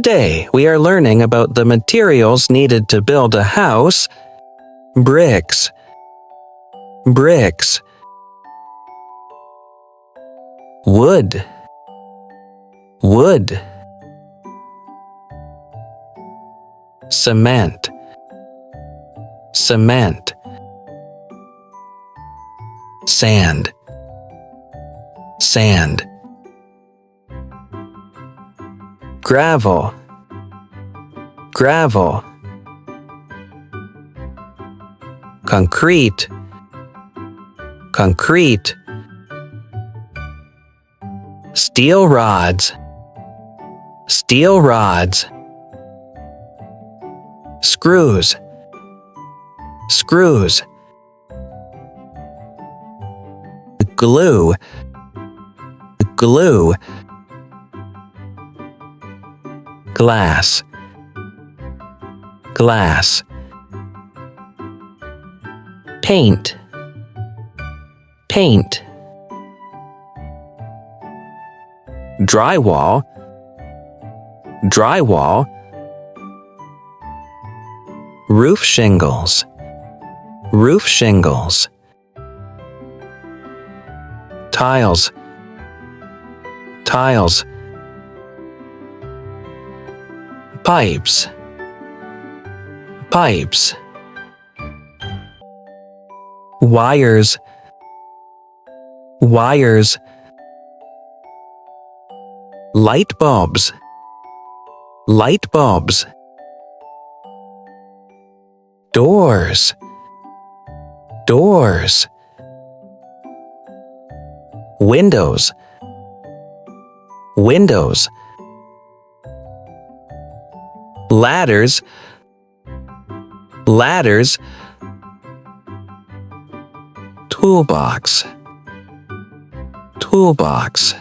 Today, we are learning about the materials needed to build a house. Bricks. Bricks. Wood. Wood. Cement. Cement. Sand. Sand. Gravel. Gravel. Concrete. Concrete. Steel rods. Steel rods. Screws. Screws. Glue. Glue. Glass. Glass. Paint. Paint. Drywall. Drywall. Roof shingles. Roof shingles. Tiles. Tiles. Pipes. Pipes. Wires. Wires. Light bulbs. Light bulbs. Doors. Doors. Windows. Windows. Ladders. Ladders. Toolbox. Toolbox.